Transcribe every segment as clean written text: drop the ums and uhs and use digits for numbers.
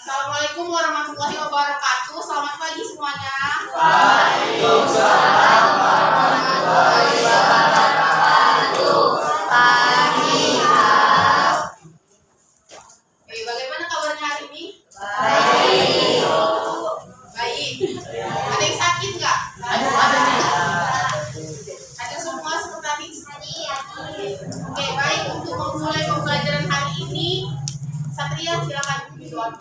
Assalamualaikum warahmatullahi wabarakatuh. Selamat pagi semuanya. Waalaikumsalam warahmatullahi wabarakatuh. Pagi. Oke, bagaimana kabarnya hari ini? Baik. Baik. Ada yang sakit nggak? Ada nih. Ada semua seperti tadi? Oke, baik. Untuk memulai pembelajaran hari ini, Satria silakan berdoa.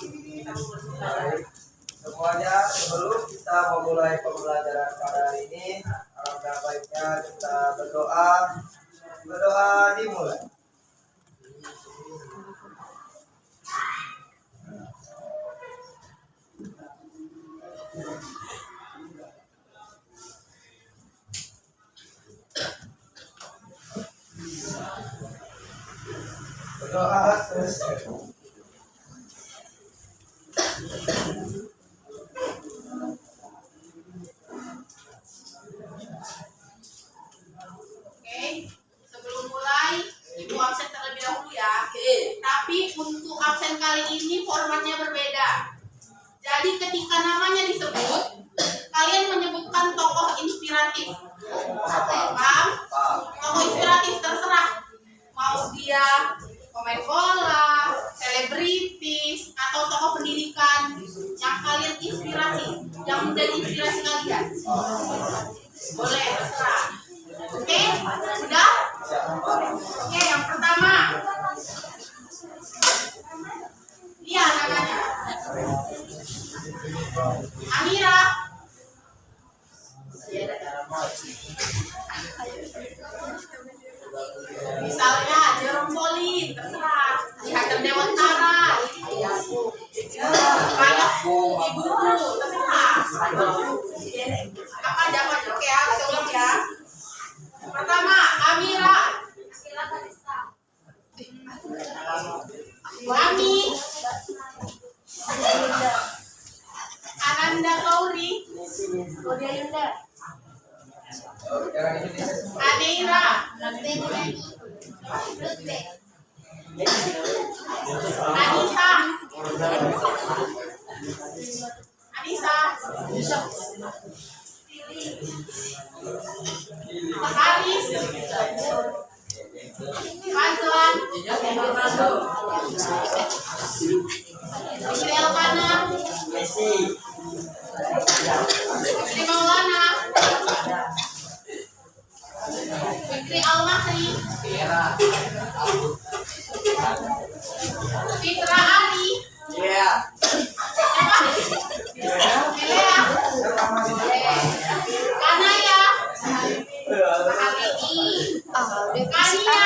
Semuanya, sebelum kita memulai pembelajaran pada hari ini, alangkah baiknya kita berdoa. Berdoa dimulai. Berdoa selesai. Oke, sebelum mulai, Ibu absen terlebih dahulu ya. Tapi untuk absen kali ini formatnya berbeda. Jadi ketika namanya disebut, kalian menyebutkan tokoh inspiratif. Paham? Tokoh inspiratif terserah. Mau dia pemain bola, selebritis, atau tokoh pendidikan yang kalian inspirasi, yang menjadi inspirasi kalian. Boleh, terserah. Oke, sudah? Oke, yang pertama. Iya, namanya Amira. Misalnya Jerome Pauline, terserah. Hatem Dewantara, ayahku, ibuku, terserah. Apa aja? Oke ya, kita ulang ya. Pertama, Amira. Ami. Ananda Kauri. Aneira. Anissa. Haris. Fazlan. Fikri Elkana. Fikri Maulana. Fikri Al-Mahri. Fitra Ali. Elea. Kanaya. Kania.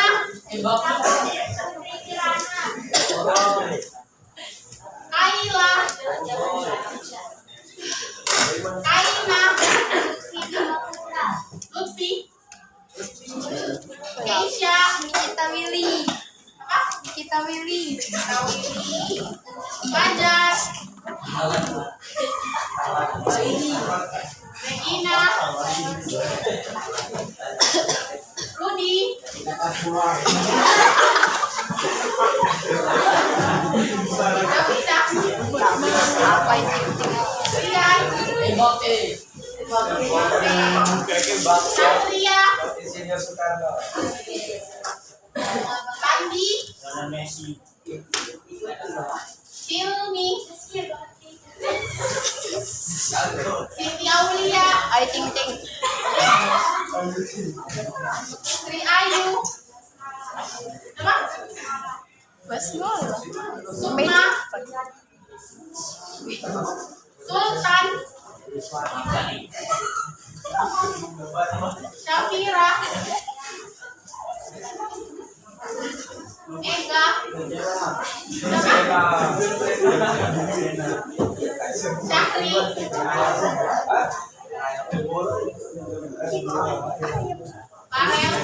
Kaila. Kaina. Lutfi. Keisha. Kita Willy. Fajar. Regina. Rudi. Apa ini? Rian. Satria. Insinyur Soekarno. Sandi. Silmi. Siti Aulia. Sri Ayu. Apa? Sukma. Sultan. Syafira. Ega. Syahri. Farel.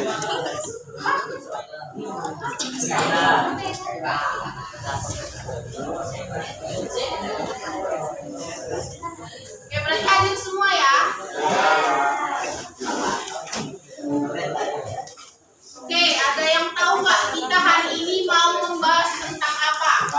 Oke, berarti hadir semua ya. Oke, ada yang tahu nggak kita hari ini mau membahas tentang apa?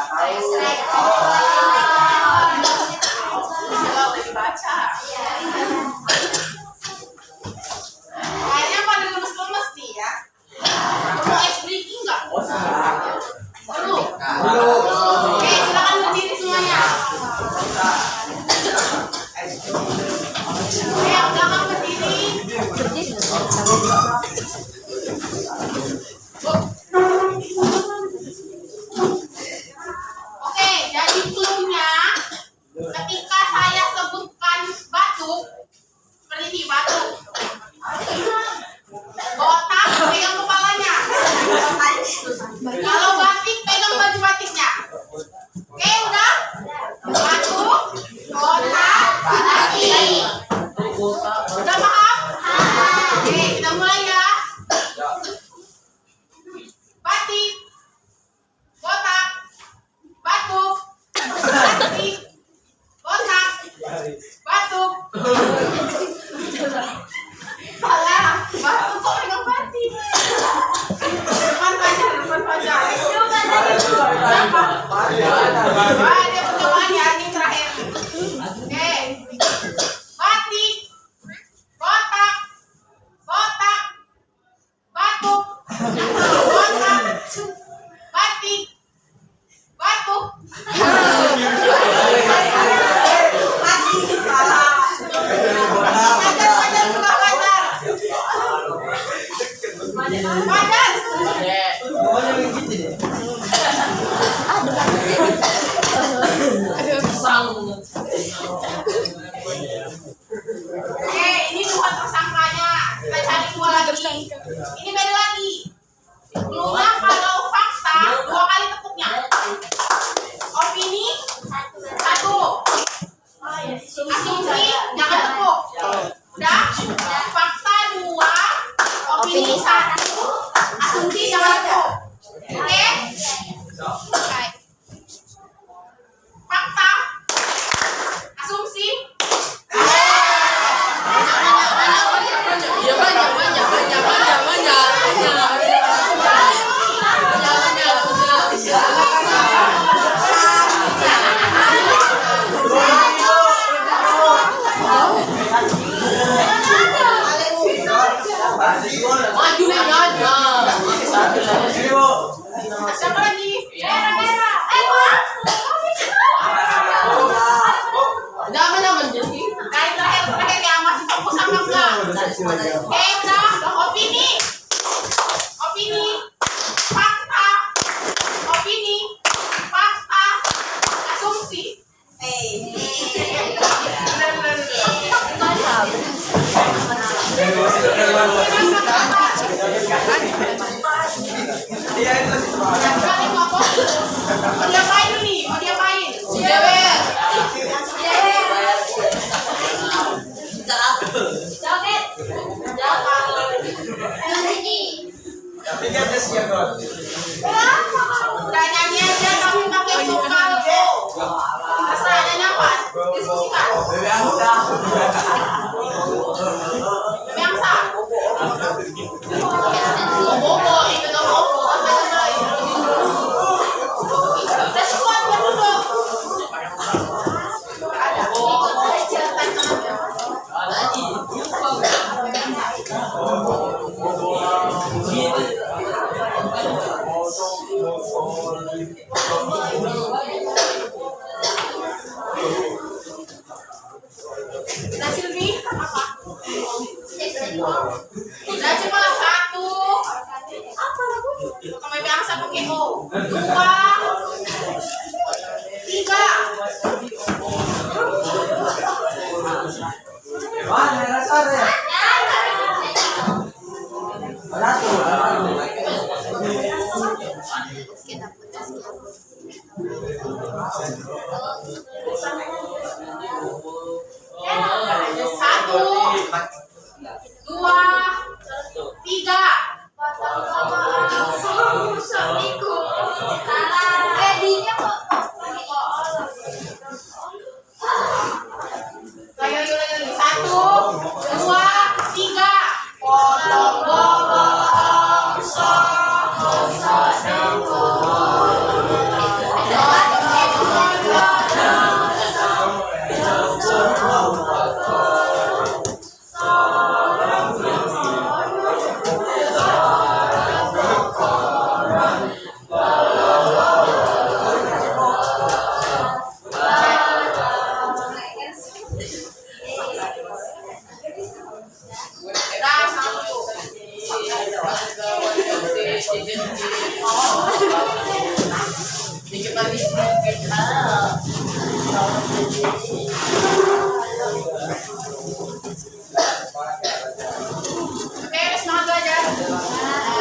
Ada percobaan ya, ini terakhir. Oke. Batik, kotak, kotak, batuk, kotak, batik, batuk. Wajar, sudah wajar. Wajar. Oke, ini dua tersangkanya. Kita cari dua lagi. Ini beda lagi. Sebelumnya kalau fakta dua kali tepuknya. Opini satu. Asumsi jangan tepuk. Udah. Fakta dua. Opini satu. Asumsi jangan tepuk. Oke? Fakta. Asumsi. Siapa lagi? Kali terakhir ya, masih fokus sama enggak? Udah. Opini. Opini. Fakta. Opini. Fakta. Asumsi. Mau diapain nih? Mau diapain? Tapi kan ada siap dong. Udah nyanyi aja tapi pakai vokal. Terserah ada nafas. Diskusikan. Biasa. Bobo, itu dong bobo. Let's go, duduk. Nah, Silvi, apa? Nah, coba satu. Kami biasa pakai O. Dua. Tiga. Wah, rasa ya. Satu. Dua. Tiga. Ayo. Satu. Dua. Tiga. Potong bobotong Oke, semangat belajar.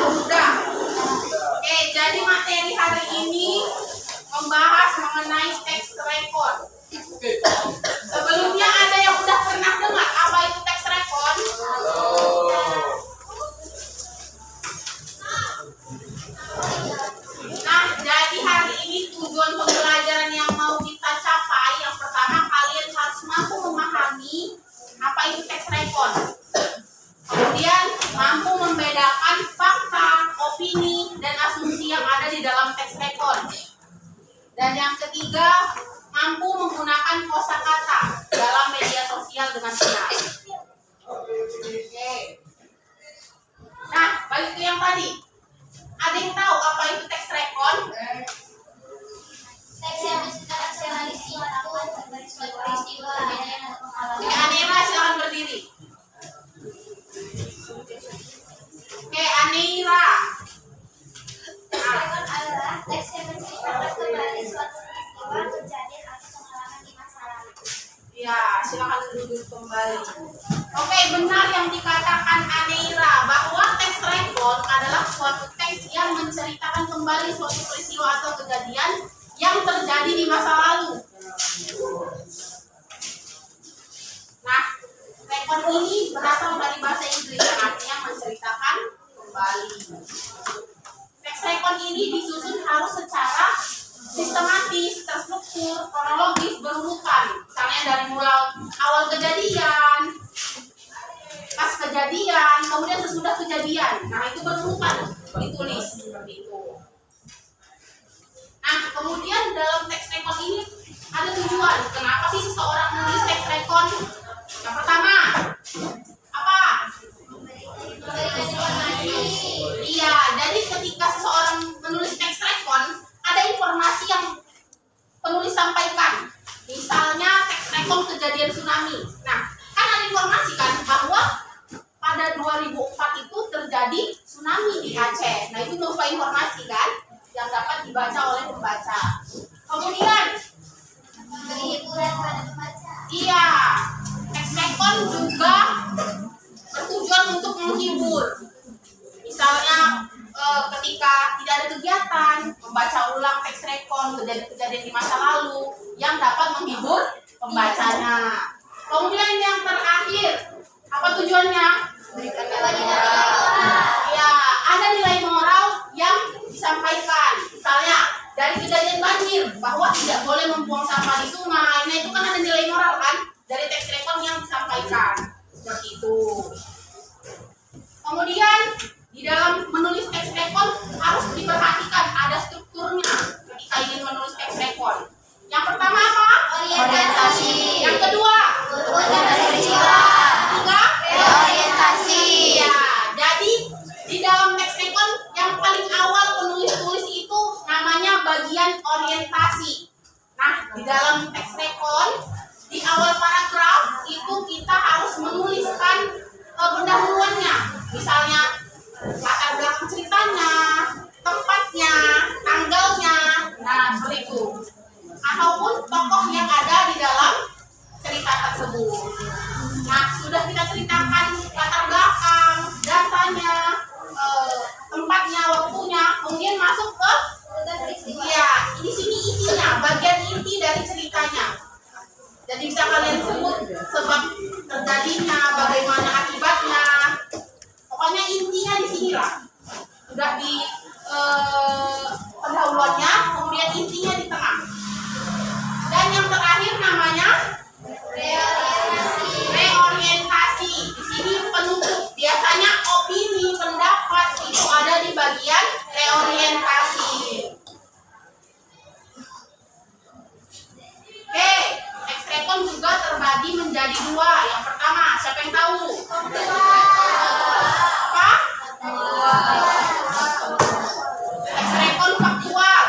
Udah. Oke, jadi materi hari ini membahas mengenai text record. Sebelumnya ada yang udah pernah dengar apa itu text record? Nah, jadi hari ini tujuan pembelajaran yang mau kita capai yang pertama ketiga, mampu menggunakan kosakata dalam media sosial dengan benar. Oke. Nah, balik ke yang tadi. Ada yang tahu apa itu teks rekon? Teks yang menceritakan suatu peristiwa kejadian atau pengalaman. Oke, Anira silakan berdiri. Oke, Anira. Teks rekon adalah teks yang menceritakan kembali suatu peristiwa kejadian atau pengalaman di masa lalu. Ya, silakan duduk kembali. Oke, benar yang dikatakan Anira bahwa teks rekon adalah suatu teks yang menceritakan kembali suatu peristiwa atau kejadian yang terjadi di masa lalu. Nah, rekon ini berasal dari bahasa Inggris yang artinya menceritakan kembali. Teks rekon ini disusun harus secara sistematis, terstruktur, kronologis, berurutan. Misalnya dari mulai awal kejadian, pas kejadian, kemudian sesudah kejadian. Nah, itu berurutan ditulis seperti itu. Nah, kemudian dalam teks rekon ini ada tujuan. Kenapa sih seseorang menulis teks rekon? Yang pertama, apa? Iya, jadi ketika seseorang menulis teks rekon, ada informasi yang penulis sampaikan. Misalnya teks rekon kejadian tsunami. Nah, kan ada informasi kan bahwa pada 2004 itu terjadi tsunami di Aceh. Nah, itu berupa informasi kan yang dapat dibaca oleh pembaca. Kemudian Hiburan pada pembaca. iya, teks rekon juga bertujuan untuk menghibur. Misalnya ketika tidak ada kegiatan, membaca ulang teks rekon kejadian-kejadian di masa lalu yang dapat menghibur pembacanya. Kemudian yang terakhir, apa tujuannya? Ya, ada nilai moral yang disampaikan. Misalnya dari kejadian banjir bahwa tidak boleh membuang sampah di sungai. Nah, itu kan ada nilai moral kan dari teks rekon yang disampaikan. Seperti itu. Kemudian di dalam menulis teks rekon harus diperhatikan ada strukturnya ketika ingin menulis teks rekon. Yang pertama apa? Orientasi. Yang kedua? Urutkan peristiwa. Ketiga? Reorientasi. Ya, jadi di dalam teks rekon yang paling awal penulis tulis itu namanya bagian orientasi. Nah, di dalam teks rekon di awal paragraf itu kita harus menuliskan pendahuluannya. Misalnya latar belakang ceritanya, tempatnya, tanggalnya, nah seperti itu. Ataupun tokoh yang ada di dalam cerita tersebut. Nah, sudah kita ceritakan latar belakang, datanya, tempatnya, waktunya, kemudian masuk ke ya, di sini isinya, bagian inti dari ceritanya. Jadi bisa kalian sebut sebab terjadinya, bagaimana akibatnya. Pokoknya intinya di sinilah. Sudah di pendahuluannya, kemudian intinya di tengah. Dan yang terakhir namanya reorientasi. Di sini penutup. Biasanya opini, pendapat itu ada di bagian reorientasi. Oke, teks rekon juga terbagi menjadi dua. Yang pertama, siapa yang tahu? Apa? Teks rekon faktual.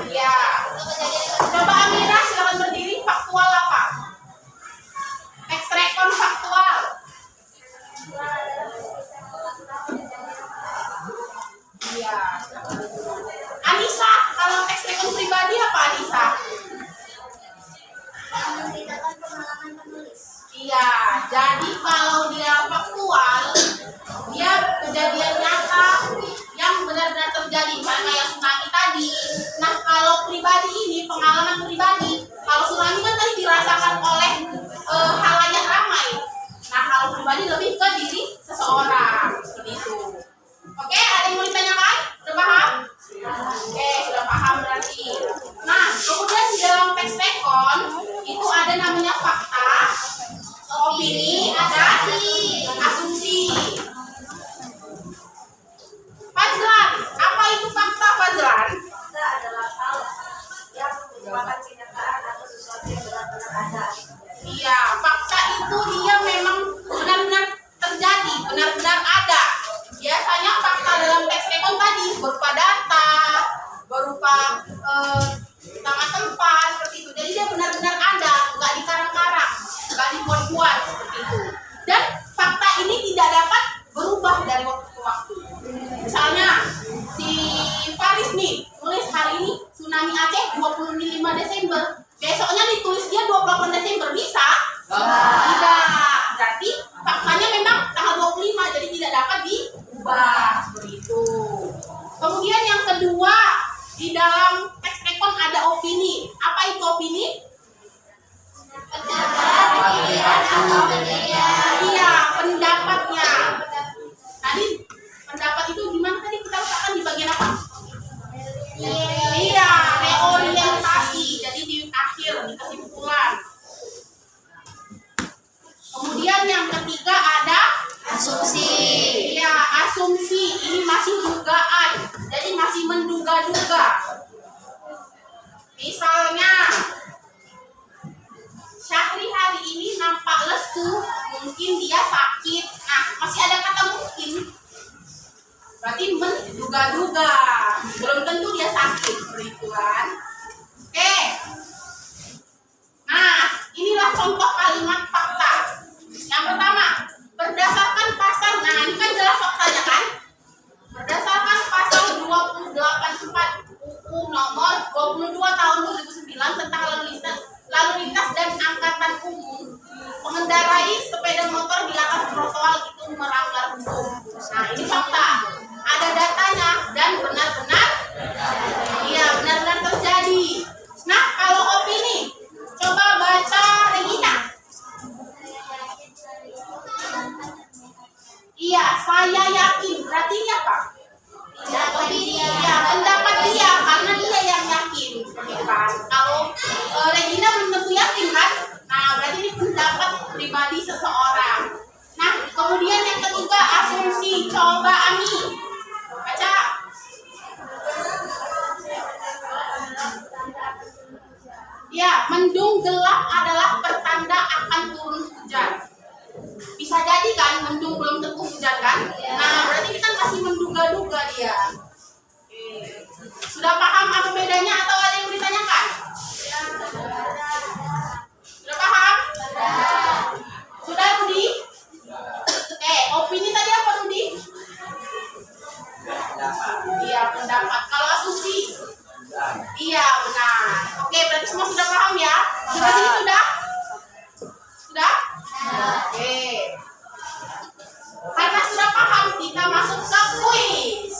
Ya. Coba Amira silakan berdiri. Faktual apa? Teks rekon faktual. Iya. Anissa, kalau teks rekon pribadi apa Anissa? Menceritakan pengalaman penulis. Iya, jadi kalau dia faktual, dia kejadian nyata yang benar-benar terjadi, misalnya kayak tsunami tadi. Nah, kalau pribadi ini pengalaman pribadi, kalau tsunami kan tadi dirasakan oleh halayak ramai. Nah, kalau pribadi lebih ke diri seseorang, seperti itu. Oke, ada yang mau ditanyakan? Sudah paham? Oke, sudah paham berarti. Nah, kemudian di dalam teks rekon itu ada namanya fakta, opini, ada asumsi. Fazlan, apa itu fakta Fazlan? Fakta adalah hal Desember, besoknya ditulis dia 28 Desember, bisa? Tidak. Berarti faktanya memang tanggal 25, jadi tidak dapat diubah. Seperti itu. Kemudian yang kedua, di dalam teks rekon ada opini. Apa itu opini? Iya, pendapatnya. Tadi pendapat itu gimana tadi kita letakkan di bagian apa? Iya, reorientasi. Jadi di akhir, di kesimpulan. Kemudian yang ketiga ada Asumsi. ya, asumsi. Ini masih dugaan. Jadi masih menduga-duga. Misalnya Syahri hari ini nampak lesu, mungkin dia sakit. Nah, masih ada kata mungkin. Berarti menduga-duga. Belum tentu dia sakit, begitu kan? Oke. Nah, inilah contoh kalimat fakta. Yang pertama, berdasarkan pasal, nah ini kan jelas faktanya kan? Berdasarkan pasal 284 UU nomor 22 tahun 2009 tentang lalu lintas dan angkutan umum, mengendarai sepeda motor di atas trotoar itu melanggar hukum. Nah, ini fakta. Ada datanya dan benar-benar iya, benar-benar terjadi. Nah, kalau opini, coba baca Regina. Iya, saya yakin. Berarti ini apa? Ya, pendapat dia, karena dia yang yakin, kan? Kalau Regina belum tentu yakin kan? Nah, berarti ini pendapat pribadi seseorang. Nah, kemudian yang ketiga asumsi. Coba Ami baca. Ya, mendung gelap adalah pertanda akan turun hujan. Bisa jadi kan, mendung belum tentu hujan kan? Nah, berarti kita masih menduga-duga dia. Sudah paham apa bedanya atau ada yang ditanyakan? Sudah paham? Sudah, Rudi? Opini tadi apa, Rudi? Iya, pendapat. Kalau asumsi? Iya, benar. Oke, berarti semua sudah paham ya? Sudah sini sudah? Sudah? Oke. Karena sudah paham, kita masuk ke kuis.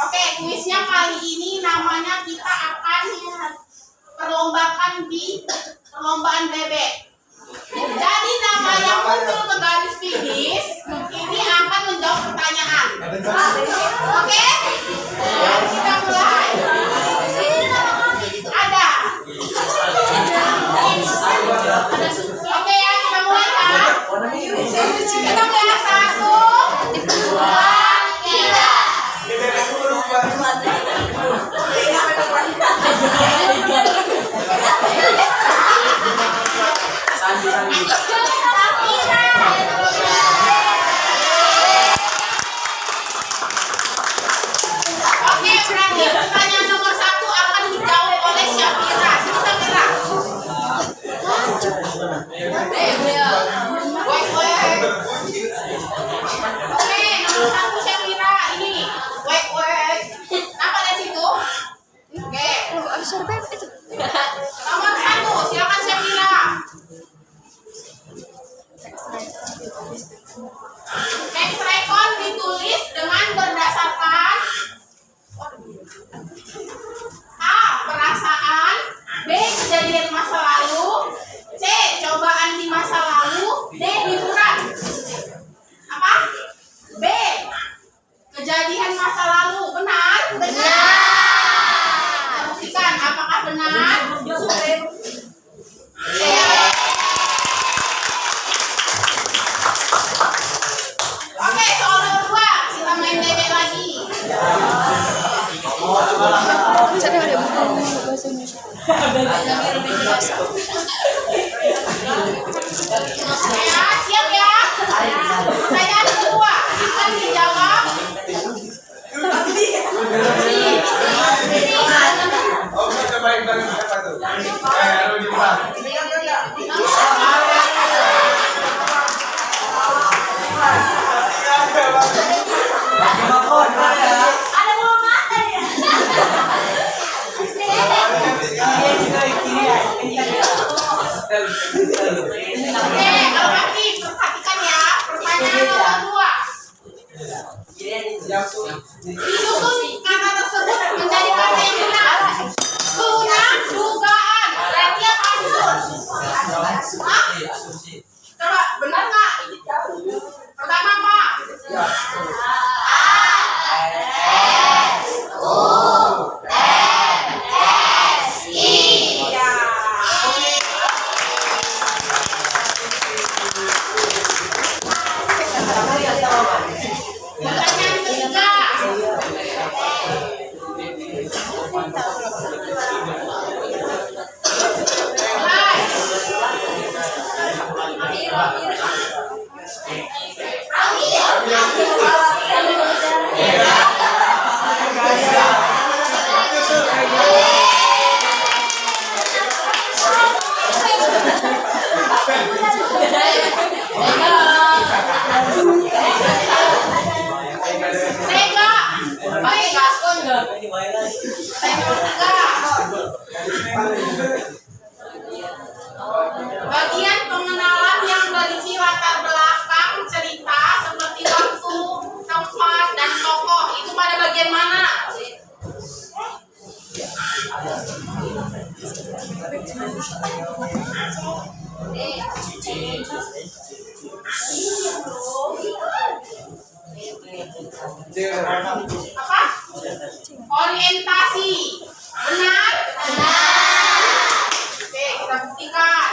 Oke, kuisnya kali ini namanya kita akan perlombakan di perlombaan bebek. Jadi nama yang muncul ke garis finish ini akan menjawab pertanyaan. Oke? Kita mulai. Ada. Oke ya, kita mulai kan? Kita mulai 1, 2, 3. Oke, berarti pertanyaan nomor 1 akan dijawab oleh Syafira. Sini Syafira. Oke, nomor 1 Syafira ini. Apa dari situ? Oke. Nomor 1, silakan Syafira. Teks rekon ditulis dengan berdasarkan A. Perasaan, B. Kejadian masa lalu, C. Cobaan di masa lalu, D. Hiburan. Apa? B. Kejadian masa lalu. Benar? Benar. Kita buktikan apakah benar? Oke, soal nomor 2. Kita main bebek lagi. Ya, siap ya. Pertanyaan kedua akan dijawab. Bakon. Disusun kata tersebut menjadi kata yang benar. Cluenya dugaan. Berarti apa asumsi? Hah? Coba benar nggak? Pertama apa? Pertanyaan ketiga. Tega. Baik, gaskon enggak? Bagian pengenalan yang berisi latar belakang cerita seperti waktu, tempat, dan tokoh itu pada bagian mana? Apa? Orientasi. Benar? Oke, kita buktikan.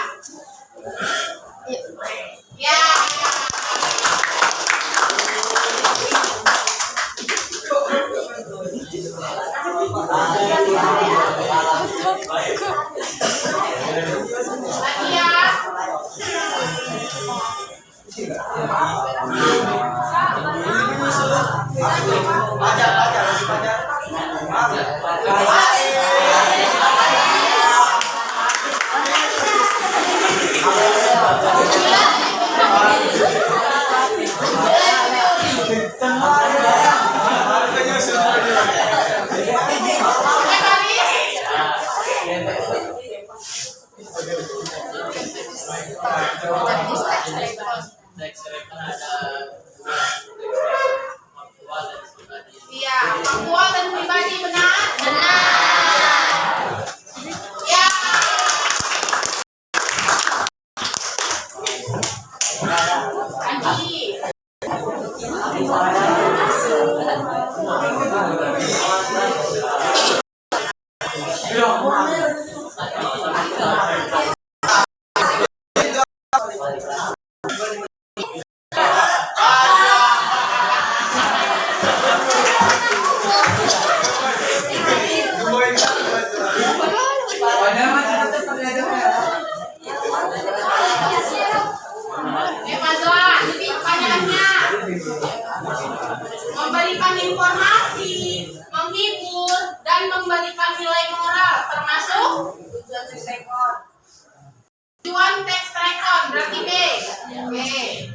Ya. Lagi ya. Iya, faktual dan pribadi benar? Benar. Ya. Lagi. Fazlan, ini pertanyaannya. Memberikan informasi, menghibur, dan memberikan nilai moral termasuk tujuan teks rekon berarti B. Oke.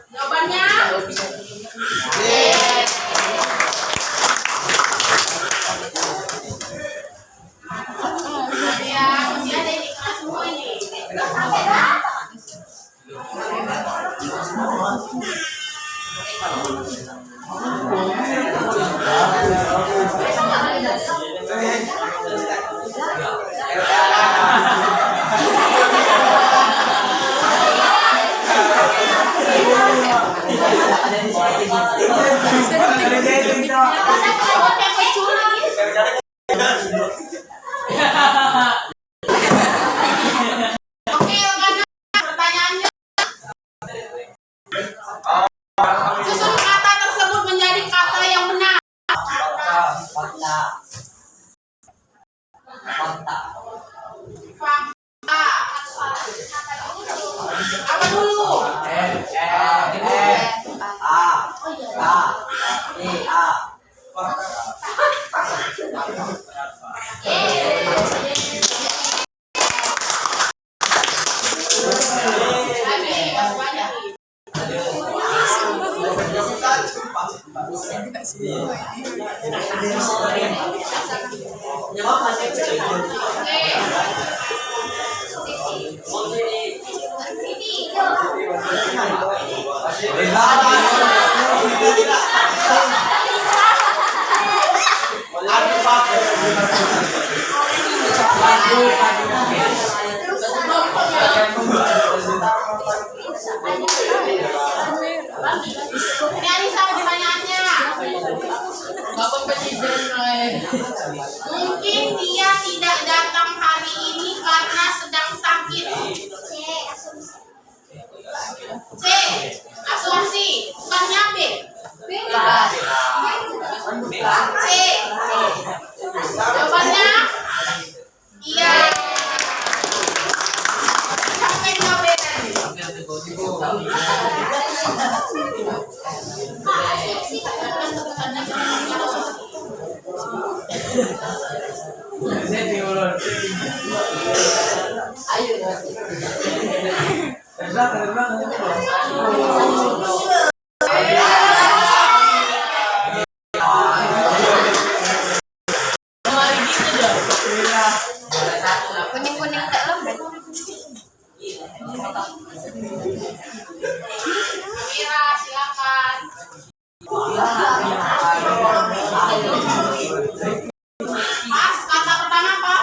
Jawabannya B. Ya, masih ada ini kelas semua ini. Oke, pertanyaannya. Susun kata tersebut menjadi kata yang benar. Fakta. Apa dulu? Ini Anissa pertanyaannya. Mungkin dia tidak datang hari ini karena sedang sakit. C. Asumsi. Bukannya B. C. Jawabannya iya. Sampai nggak beda nih. Kuning-kuning tak lembek. Mira, silakan. Mas, kata pertama apa?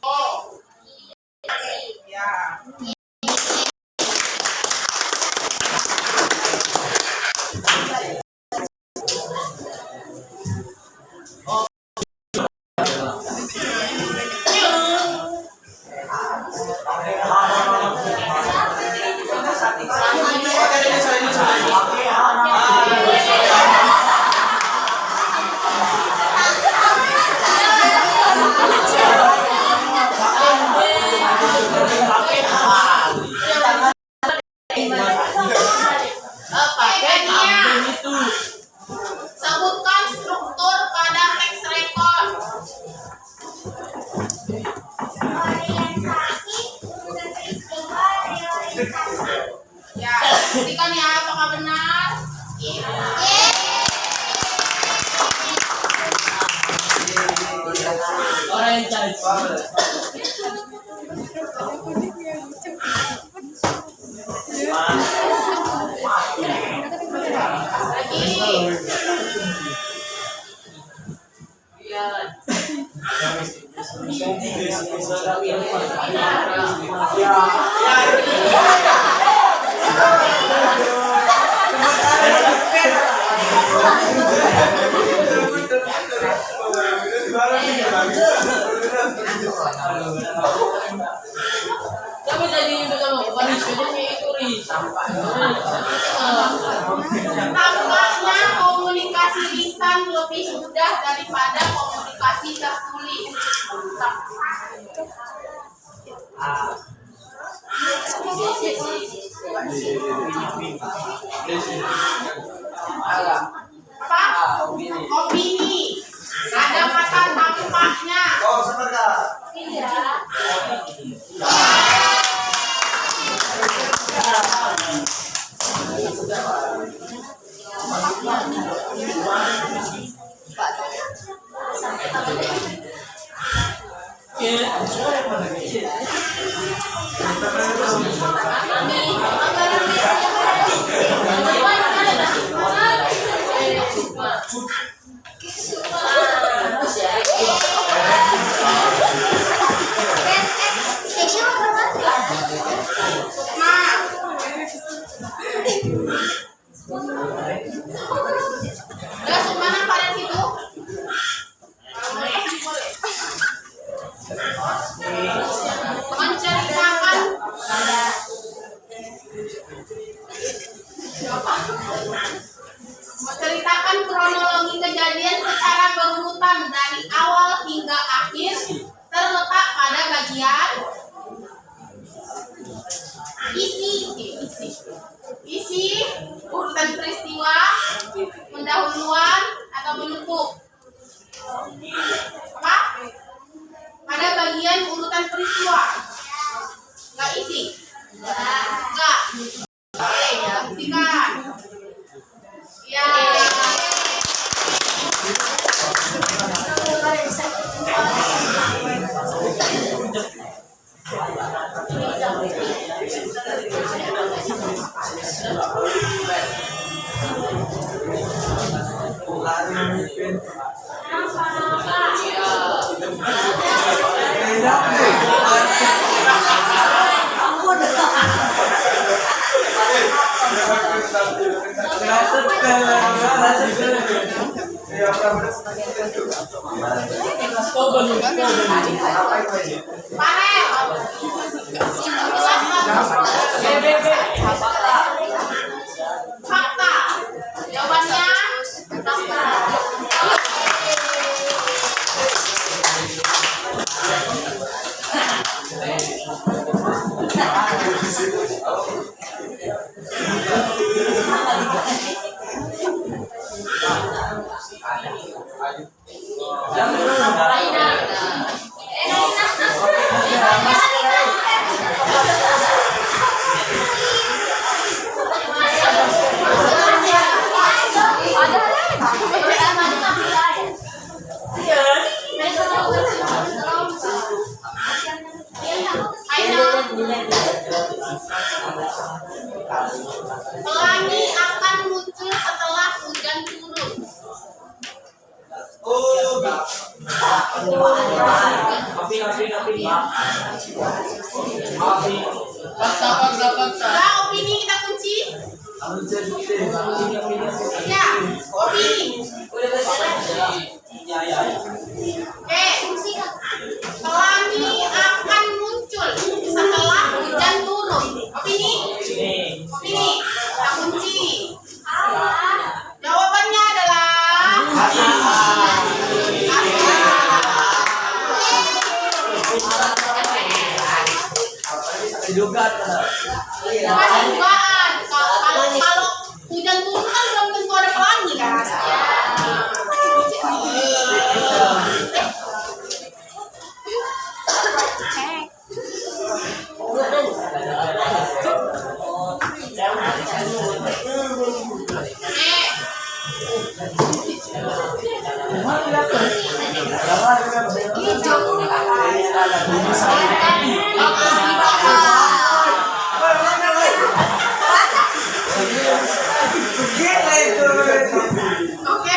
Oh. Ya. Sebutkan struktur pada teks rekord. Orientasi, urutan peristiwa, reorientasi. Ya, buktikan ya apakah benar. Lagi. Tampaknya komunikasi lisan lebih mudah daripada komunikasi tertulis. Apa? Opini. Ada kata tampaknya. Oh, sebentar. Udah Sukmana pada situ. Menceritakan menceritakan kronologi kejadian secara berurutan dari awal hingga akhir terletak pada bagian isi urutan peristiwa, pendahuluan atau penutup. Apa? Pada bagian urutan peristiwa. Enggak isi? Enggak. Oke, ya, buktikan. Ya. Iya, benar-benar. Fakta. Jawabannya fakta. Pelangi akan muncul setelah hujan turun. Udah, opini kita kunci. Ya, opini. Oke. Pelangi akan muncul setelah hujan turun. Opini? Opini. Kita kunci. Jawabannya adalah Juga masih dugaan. Kalau hujan turun kan belum tentu ada pelangi kan? Oke,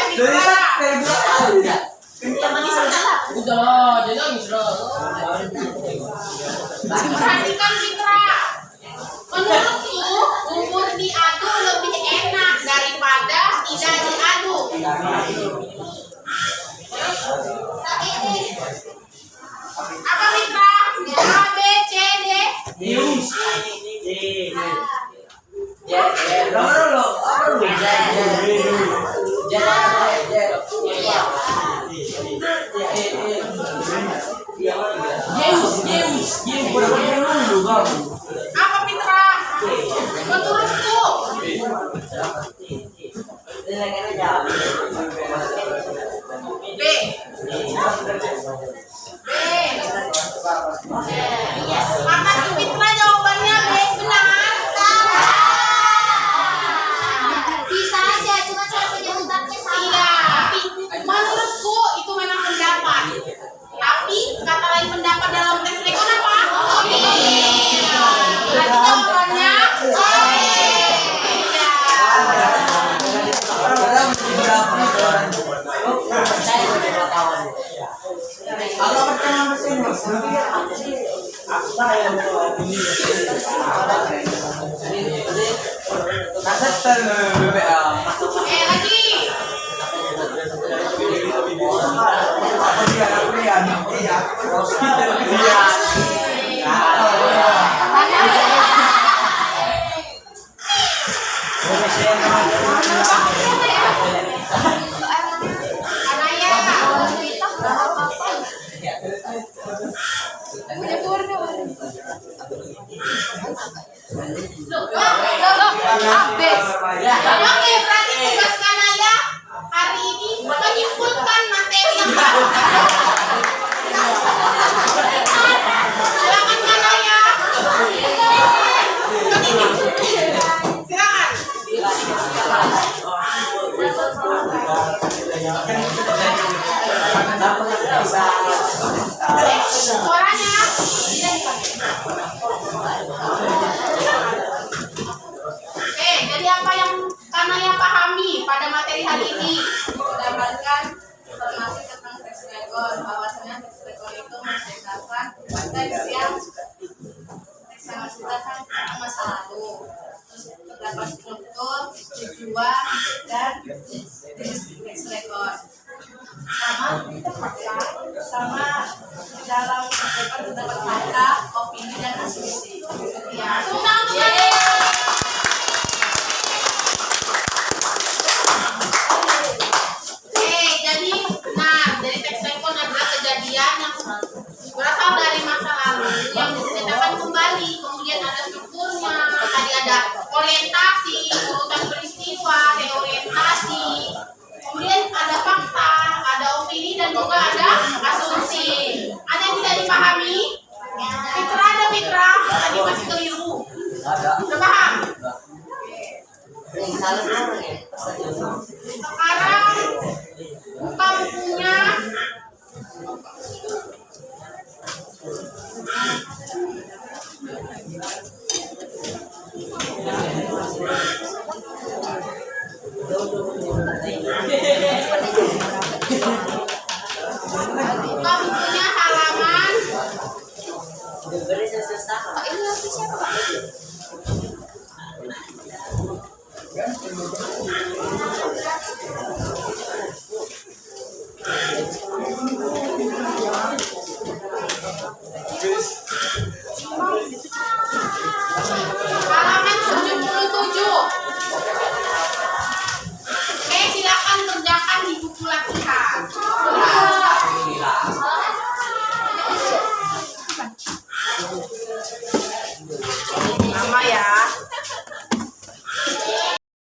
perhatikan Fitra. Menurutku bubur diaduk lebih enak daripada tidak diaduk. Apa Fitra? A, B, C, D. Apa Fitra? Menurutku. B. Kata si Fitra jawabannya B. Benar. Bisa aja, cuma cara penyebutannya salah. Iya. Menurutku itu memang pendapat. Tapi kata lain pendapat dalam teks lekon apa? Iya. Berarti jawabannya C. Iya. Lagi. Oke, berarti tugas Kanaya hari ini menyimpulkan materi yang baru. Silakan Kanaya. Silakan. Suaranya. Jadi apa yang Kanaya pahami pada materi hari ini? Mendapatkan informasi tentang teks lekon, bahwasanya teks lekon itu menceritakan teks yang sudah masa lalu. Terus terdapat struktur, tujuan, dan teks rekor. Sama di dalam teks rekor terdapat fakta, opini, dan asumsi. Ya. Jadi dari teks rekor adalah kejadian yang berasal dari masa lalu yang diceritakan kembali, kemudian ada strukturnya, tadi ada orientasi, urutan peristiwa, reorientasi, kemudian ada fakta, ada opini, dan juga ada asumsi. Ada yang tidak dipahami? Fitra, tadi masih keliru. Udah paham? Salah